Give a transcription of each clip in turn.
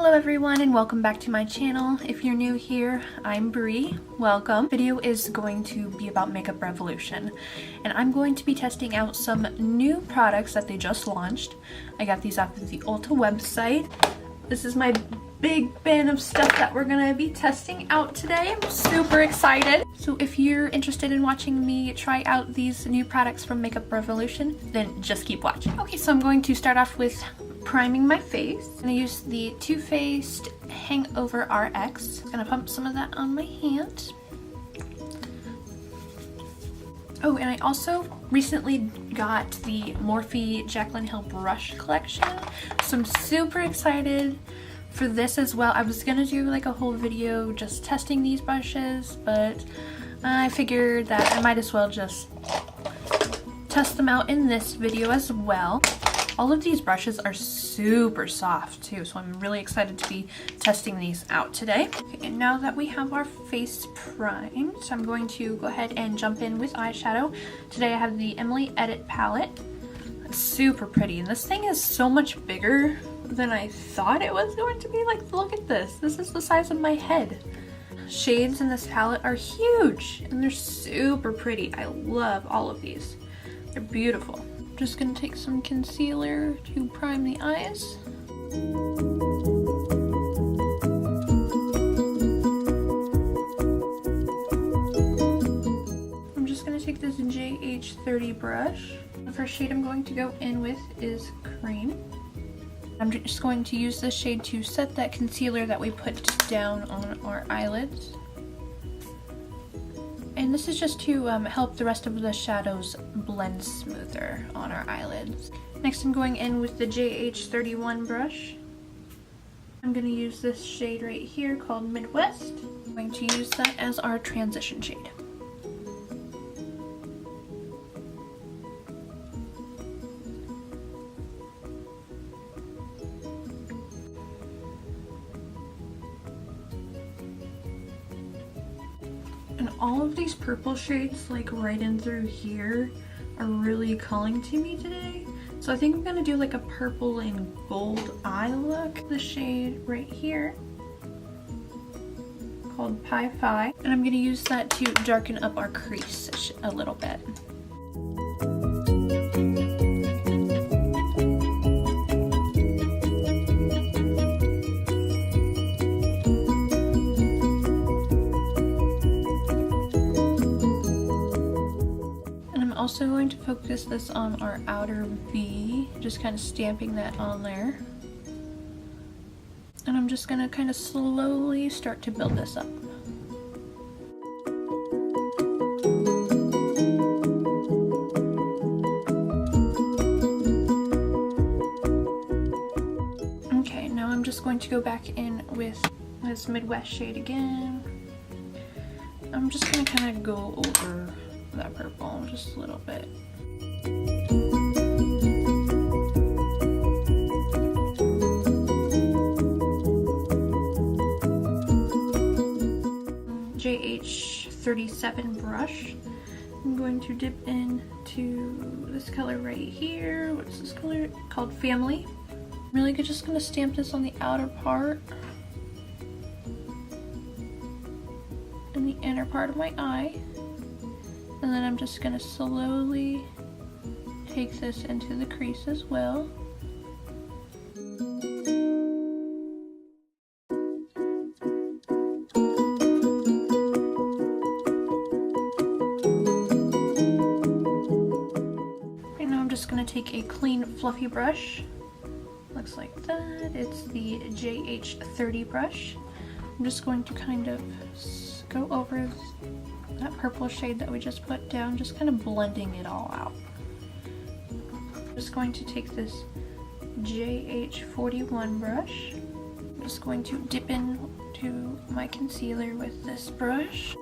Hello everyone and welcome back to my channel. If you're new here, I'm Bree. Welcome. The video is going to be about Makeup Revolution and I'm going to be testing out some new products that they just launched. I got these off of the Ulta website. This is my big bin of stuff that we're gonna be testing out today. I'm super excited. So if you're interested in watching me try out these new products from Makeup Revolution, then just keep watching. Okay, so I'm going to start off with priming my face. I'm gonna use the Too Faced Hangover RX. I'm gonna pump some of that on my hand. Oh, and I also recently got the Morphe Jaclyn Hill brush collection, so I'm super excited for this as well. I was gonna do like a whole video just testing these brushes, but I figured that I might as well just test them out in this video as well. All of these brushes are super soft too, so I'm really excited to be testing these out today. Okay, and now that we have our face primed, I'm going to go ahead and jump in with eyeshadow. Today I have the Emily Edit palette. It's super pretty, and this thing is so much bigger than I thought it was going to be. Like, look at this. This is the size of my head. Shades in this palette are huge, and they're super pretty. I love all of these. They're beautiful. Just gonna take some concealer to prime the eyes. I'm just gonna take this JH30 brush. The first shade I'm going to go in with is Cream. I'm just going to use this shade to set that concealer that we put down on our eyelids. And this is just to help the rest of the shadows blend smoother on our eyelids. Next I'm going in with the JH31 brush. I'm going to use this shade right here called Midwest. I'm going to use that as our transition shade. And all of these purple shades, like right in through here, are really calling to me today. So I think I'm gonna do like a purple and gold eye look. The shade right here, called Pi Phi. And I'm gonna use that to darken up our crease a little bit. Also going to focus this on our outer V, just kind of stamping that on there. And I'm just going to kind of slowly start to build this up. Okay, now I'm just going to go back in with this Midwest shade again. I'm just going to kind of go over that purple just a little bit. JH37 brush. I'm going to dip into this color right here. What's this color? Called Family. I'm really just going to stamp this on the outer part and the inner part of my eye. And then I'm just going to slowly take this into the crease as well. And now I'm just going to take a clean fluffy brush. Looks like that. It's the JH30 brush. I'm just going to kind of go over that purple shade that we just put down, just kind of blending it all out. I'm just going to take this JH41 brush. I'm just going to dip into my concealer with this brush.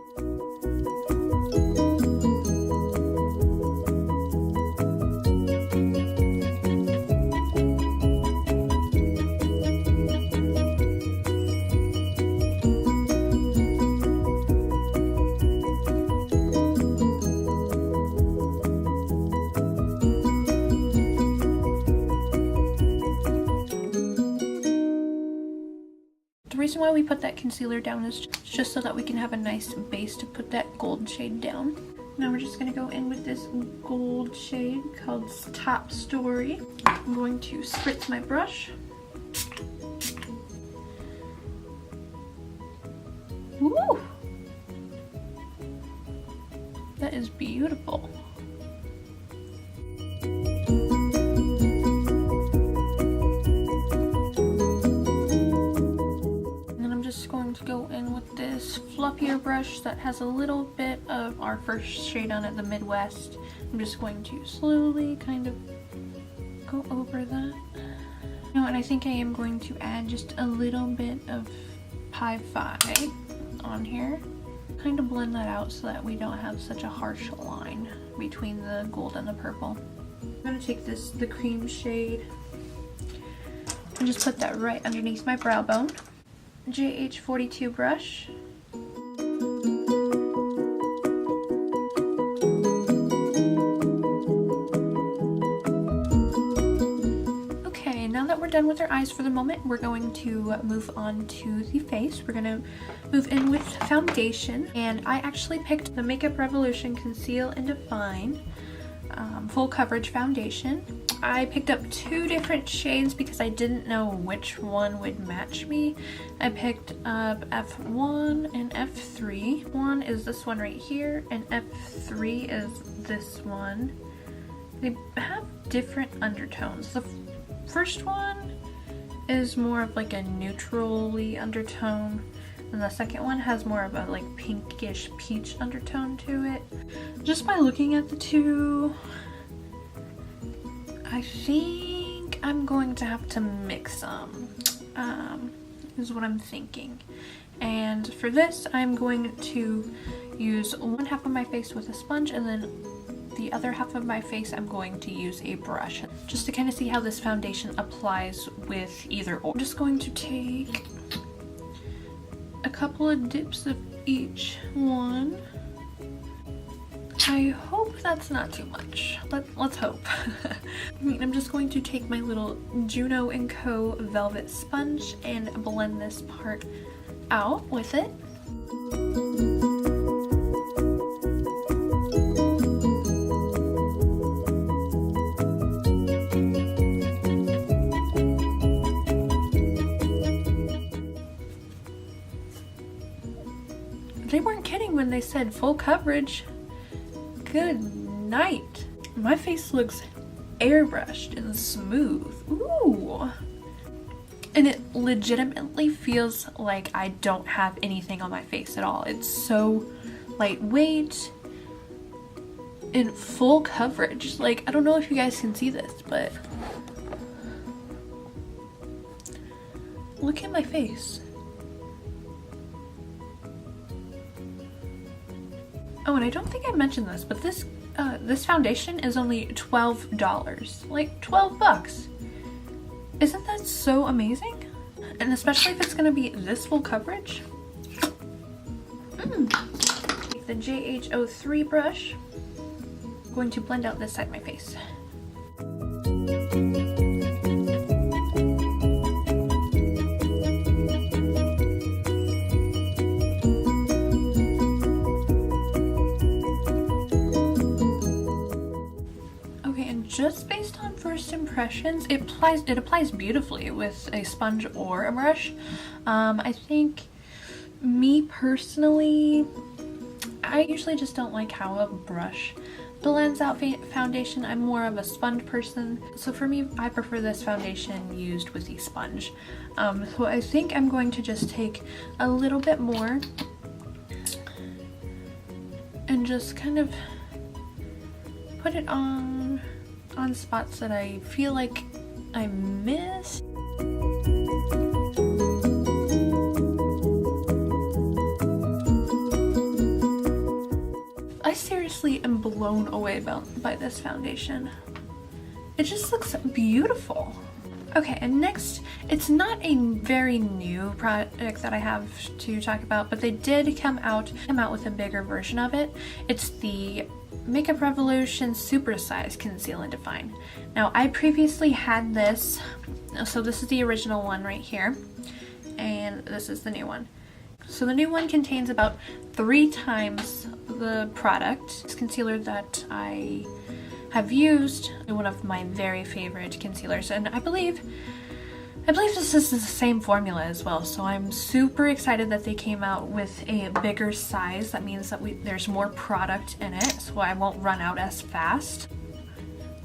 reason why we put that concealer down is just so that we can have a nice base to put that gold shade down. Now we're just going to go in with this gold shade called Top Story. I'm going to spritz my brush. Woo! That is beautiful. To go in with this fluffier brush that has a little bit of our first shade on it, the Midwest. I'm just going to slowly kind of go over that. No, and I think I am going to add just a little bit of Pi Phi on here. Kind of blend that out so that we don't have such a harsh line between the gold and the purple. I'm going to take the cream shade and just put that right underneath my brow bone. JH42 brush. Okay, now that we're done with our eyes for the moment, we're going to move on to the face. We're going to move in with foundation, and I actually picked the Makeup Revolution Conceal and Define Full Coverage Foundation. I picked up 2 different shades because I didn't know which one would match me. I picked up F1 and F3. One is this one right here, and F3 is this one. They have different undertones. The first one is more of like a neutrally undertone, and the second one has more of a like pinkish peach undertone to it. Just by looking at the 2, I think I'm going to have to mix them, is what I'm thinking. And for this, I'm going to use one half of my face with a sponge, and then the other half of my face I'm going to use a brush, just to kind of see how this foundation applies with either or. I'm just going to take a couple of dips of each one. I hope that's not too much. Let's hope. I'm just going to take my little Juno & Co. Velvet Sponge and blend this part out with it. They weren't kidding when they said full coverage. Good night. My face looks airbrushed and smooth. Ooh. And it legitimately feels like I don't have anything on my face at all. It's so lightweight and full coverage. Like, I don't know if you guys can see this, but look at my face. Oh, and I don't think I mentioned this, but this foundation is only $12. Like, 12 bucks. Isn't that so amazing? And especially if it's gonna be this full coverage. Take the JH03 brush. I'm going to blend out this side of my face. Just based on first impressions, it applies beautifully with a sponge or a brush. I think, me personally, I usually just don't like how a brush blends out foundation. I'm more of a sponge person, so for me, I prefer this foundation used with the sponge. So I think I'm going to just take a little bit more and just kind of put it on spots that I feel like I missed. I seriously am blown away by this foundation. It just looks beautiful. Okay, and next, it's not a very new product that I have to talk about, but they did come out with a bigger version of it. It's the Makeup Revolution SuperSize Conceal and Define. Now, I previously had this, so this is the original one right here, and this is the new one. So the new one contains about 3 times the product. This concealer that I have used, one of my very favorite concealers, and I believe this is the same formula as well, so I'm super excited that they came out with a bigger size. That means that there's more product in it, so I won't run out as fast.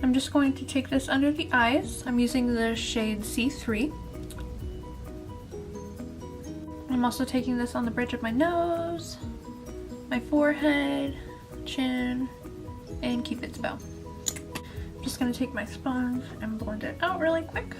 I'm just going to take this under the eyes. I'm using the shade C3. I'm also taking this on the bridge of my nose, my forehead, chin, and Cupid's bow. I'm just going to take my sponge and blend it out really quick.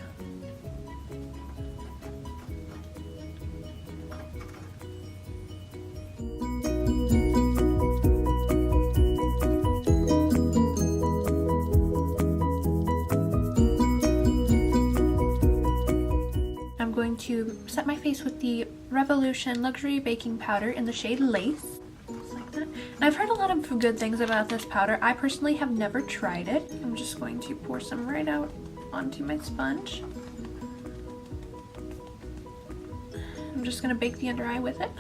To set my face with the Revolution Luxury Baking Powder in the shade Lace. Just like that. And I've heard a lot of good things about this powder. I personally have never tried it. I'm just going to pour some right out onto my sponge. I'm just going to bake the under eye with it.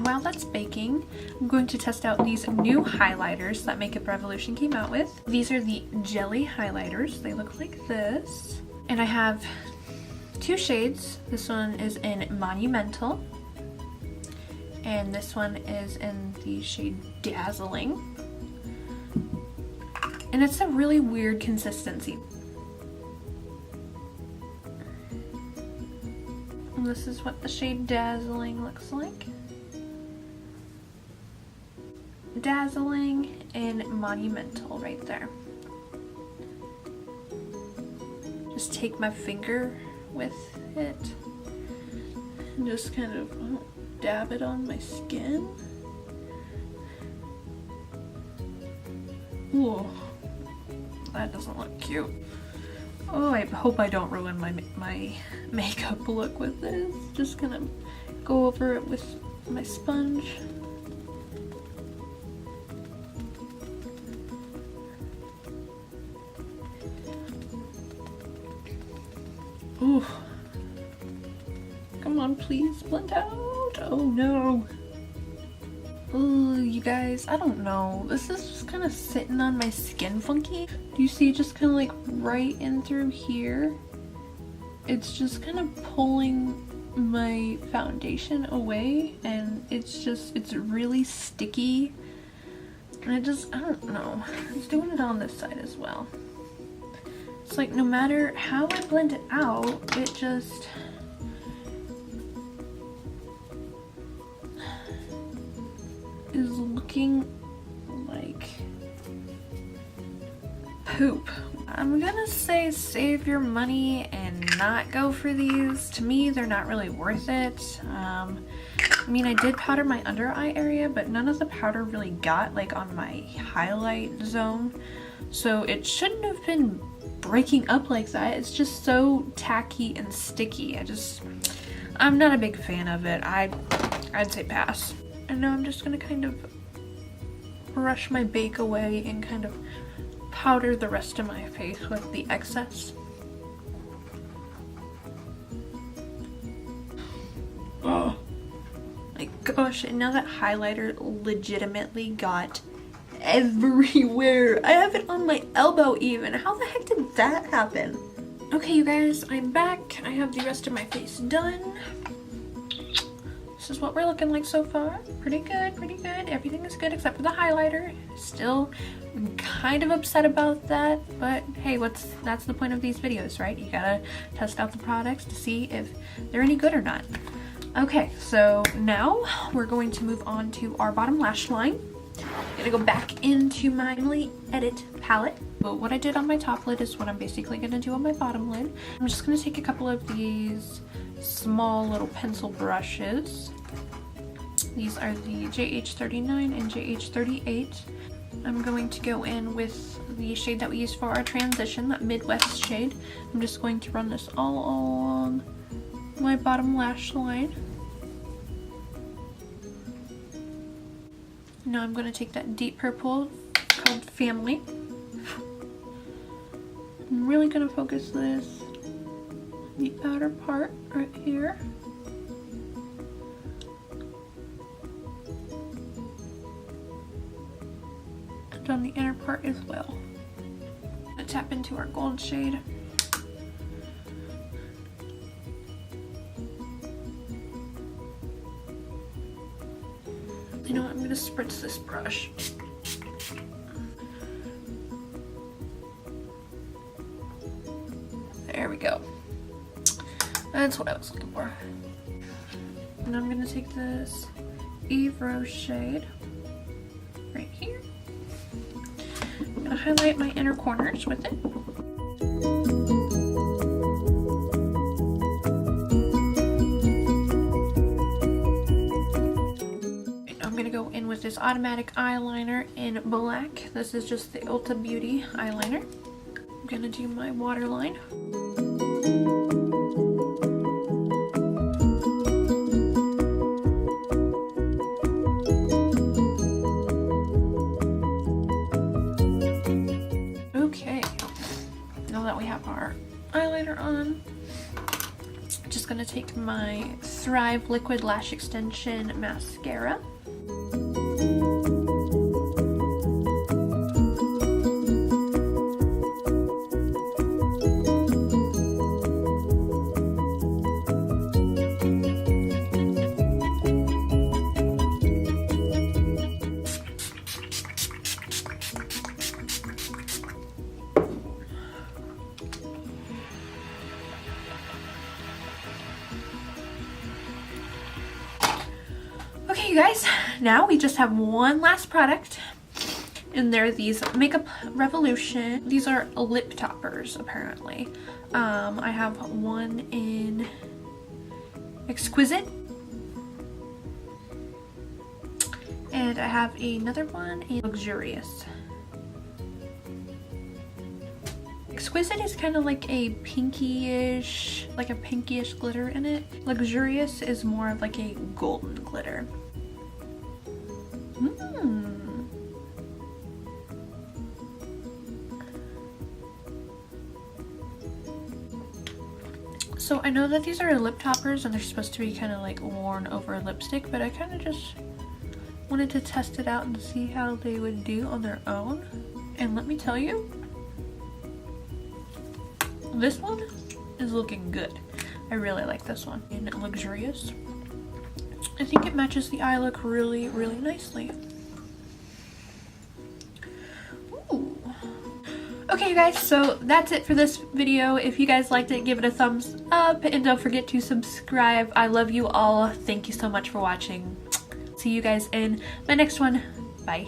While that's baking, I'm going to test out these new highlighters that Makeup Revolution came out with. These are the jelly highlighters. They look like this. And I have 2 shades. This one is in Monumental. And this one is in the shade Dazzling. And it's a really weird consistency. And this is what the shade Dazzling looks like. Dazzling and Monumental right there. Just take my finger with it and just kind of dab it on my skin. Ooh, that doesn't look cute. Oh, I hope I don't ruin my makeup look with this. Just gonna go over it with my sponge. Ooh. Come on, please blend out. Oh no. Ooh, you guys, I don't know. This is just kind of sitting on my skin funky. Do you see just kind of like right in through here? It's just kind of pulling my foundation away, and it's really sticky. And I don't know. It's doing it on this side as well. It's like no matter how I blend it out, it just is looking like poop. I'm gonna say save your money and not go for these. To me, they're not really worth it. I mean, I did powder my under eye area, but none of the powder really got like on my highlight zone. So it shouldn't have been breaking up like that. It's just so tacky and sticky. I'm not a big fan of it. I'd say pass. And now I'm just gonna kind of brush my bake away and kind of powder the rest of my face with the excess. Oh my gosh, and now that highlighter legitimately got everywhere. I have it on my elbow even. How the heck did that happen? Okay, you guys, I'm back. I have the rest of my face done. This is what we're looking like so far. Pretty good, pretty good. Everything is good except for the highlighter. Still kind of upset about that, but hey, that's the point of these videos, right? You gotta test out the products to see if they're any good or not. Okay, so now we're going to move on to our bottom lash line. I'm gonna go back into my Emily Edit palette. But what I did on my top lid is what I'm basically gonna do on my bottom lid. I'm just gonna take a couple of these small little pencil brushes. These are the JH39 and JH38. I'm going to go in with the shade that we used for our transition, that Midwest shade. I'm just going to run this all along my bottom lash line. Now I'm going to take that deep purple called Family. I'm really going to focus this the outer part right here. And on the inner part as well. I'm going to tap into our gold shade. You know what, I'm going to spritz this brush. There we go. That's what I was looking for. And I'm going to take this Eve Rose shade right here. I'm going to highlight my inner corners with it. With this automatic eyeliner in black. This is just the Ulta Beauty eyeliner. I'm gonna do my waterline. Okay, now that we have our eyeliner on, I'm just gonna take my Thrive Liquid Lash Extension Mascara. Okay, you guys, now we just have one last product, and they're these Makeup Revolution. These are lip toppers, apparently. I have one in Exquisite, and I have another one in Luxurious. Exquisite is kind of like a pinky-ish glitter in it. Luxurious is more of like a golden glitter. So I know that these are lip toppers and they're supposed to be kind of like worn over lipstick, but I kind of just wanted to test it out and see how they would do on their own. And let me tell you, this one is looking good. I really like this one in Luxurious. I think it matches the eye look really, really nicely. Ooh. Okay, you guys, so that's it for this video. If you guys liked it, give it a thumbs up and don't forget to subscribe. I love you all. Thank you so much for watching. See you guys in my next one. Bye.